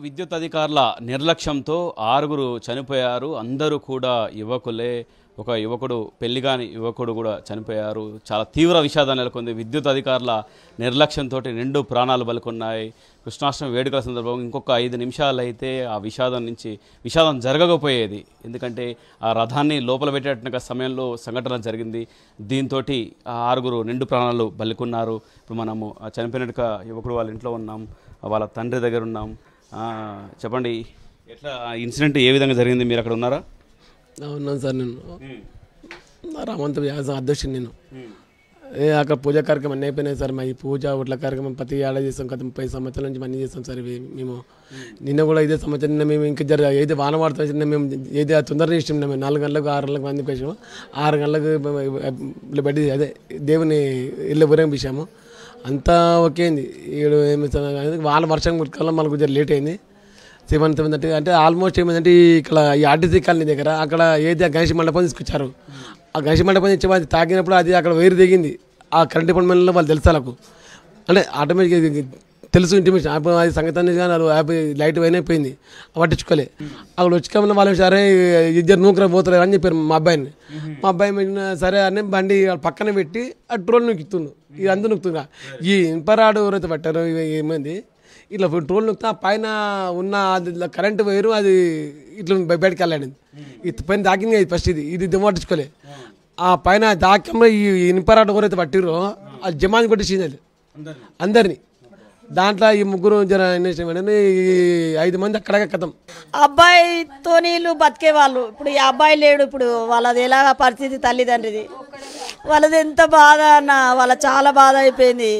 విద్యుత్ అధికారుల నిర్లక్ష్యంతో 6గురు చనిపోయారు. అందరూ కూడా యువకులే. ఒక యువకుడు పెళ్లిగాని యువకుడు కూడా చనిపోయారు. చాలా తీవ్ర విషాదం నెలకొంది. విద్యుత్ అధికారుల నిర్లక్ష్యంతో 2 ప్రాణాలు బలికొన్నాయి. కృష్ణాష్టమి వేడుకల సందర్భంగా ఇంకొక 5 నిమిషాలు అయితే ఆ విషాదం జరగకపోయేది. ఎందుకంటే ఆ రథాన్ని లోపల పెట్టేట సమయంలో సంఘటన జరిగింది. దీంతో 6గురు 2 ప్రాణాలు బలికొన్నారు. ఇప్పుడు మనము చనిపోయినట్టుగా యువకుడు వాళ్ళ ఇంట్లో ఉన్నాం, వాళ్ళ తండ్రి దగ్గర ఉన్నాం. చెప్పండి, ఎట్లా ఇన్సిడెంట్ ఏ విధంగా జరిగింది? మీరు అక్కడ ఉన్నారా? ఉన్నాను సార్. నేను రామంత వ్యాస అధ్యక్షుడు. నేను అక్కడ పూజా కార్యక్రమం అన్నీ అయిపోయినాయి సార్. మా ఈ పూజ ఒట్ల కార్యక్రమం ప్రతి ఏడాది చేస్తాం. గత 30 సంవత్సరాల నుంచి అన్నీ చేస్తాం సార్. ఇవి మేము నిన్న కూడా ఇదే సంవత్సరం నిన్న మేము ఇంకా ఏది వాన పడుతుంది మేము ఏది తొందరగా ఇష్టం. మేము 4 గంటలకు 6 గంటలకు మందికి వేసాము. 6 గంటలకు బయట అదే దేవుని ఇల్లు ఊరేగించాము. అంతా ఓకే అయింది. ఏడు వాన వర్షం కల్లా మనకు కొంచెం లేట్ అయింది. 7 అంటే ఆల్మోస్ట్ ఏమైందంటే ఇక్కడ ఈ ఆర్టీసీ కాలనీ దగ్గర అక్కడ ఏది గణేష్ మండపం తీసుకొచ్చారు. ఆ గణేష్ మండపం నుంచి అది తాకినప్పుడు అది అక్కడ వైరు దిగింది. ఆ కరెంట్ డిపార్ట్మెంట్లో వాళ్ళు తెలుసు వాళ్ళకు, అంటే ఆటోమేటిక్గా తెలుసు ఇంటిమేషన్. అప్పుడు అది సంగతి కానీ లైట్ అయిపోయింది, పట్టించుకోలే. అక్కడ వచ్చుకోమని వాళ్ళు సరే 2 నూకర పోతారు అని చెప్పారు మా అబ్బాయిని. మా అబ్బాయి సరే అని బండి పక్కన పెట్టి ఆ ట్రోల్ నొక్కుతుండు. ఇది అందరూ నొక్కుతున్నా ఈ ఇన్పరాడు ఎవరైతే పట్టారో ఏమైంది ఇట్లా ట్రోల్ నొక్కుతా పైన ఉన్న కరెంటు వైరు అది ఇట్లా బయటకు వెళ్ళాడింది. ఇది పైన దాకింది అది ఫస్ట్. ఇది దిమ్మ పట్టించుకోలే. ఆ పైన దాకంలో ఈ ఇన్పరాడు ఎవరైతే పట్టిరో అది జమాని కొట్టేసింది అది అందరినీ. దాంట్లో ఈ ముగ్గురు 5 మంది అక్కడ కథం. అబ్బాయితో నీళ్ళు బతికే వాళ్ళు. ఇప్పుడు ఈ అబ్బాయి లేడు. ఇప్పుడు వాళ్ళది ఎలా పరిస్థితి తల్లిదండ్రిది, వాళ్ళది ఎంత బాధ అన్న, వాళ్ళ చాలా బాధ అయిపోయింది.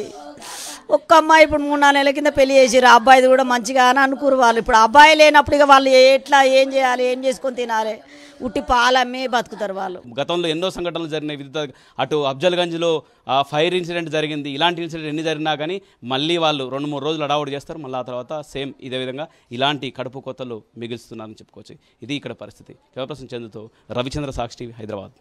ఒక్క అమ్మాయి ఇప్పుడు 3-4 నెలల కింద పెళ్లి చేసారు. ఆ అబ్బాయిది కూడా మంచిగా అని అనుకురు వాళ్ళు. ఇప్పుడు అబ్బాయి లేనప్పుడు ఇక వాళ్ళు ఎట్లా ఏం చేయాలి, ఏం చేసుకొని తినాలి, ఉట్టి పాలమ్మి బతుకుతారు వాళ్ళు. గతంలో ఎన్నో సంఘటనలు జరిగినాయి. విద్యుత్ అటు అఫ్జల్గంజ్లో ఫైర్ ఇన్సిడెంట్ జరిగింది. ఇలాంటి ఇన్సిడెంట్ ఎన్ని జరిగినా కానీ మళ్ళీ వాళ్ళు 2-3 రోజులు అడావుడు చేస్తారు. మళ్ళీ ఆ తర్వాత సేమ్ ఇదే విధంగా ఇలాంటి కడుపు కొత్తలు మిగులుస్తున్నారని చెప్పుకోవచ్చు. ఇది ఇక్కడ పరిస్థితి. శివప్రసన్న చంద్రతో రవిచంద్ర, సాక్షి టీవీ, హైదరాబాద్.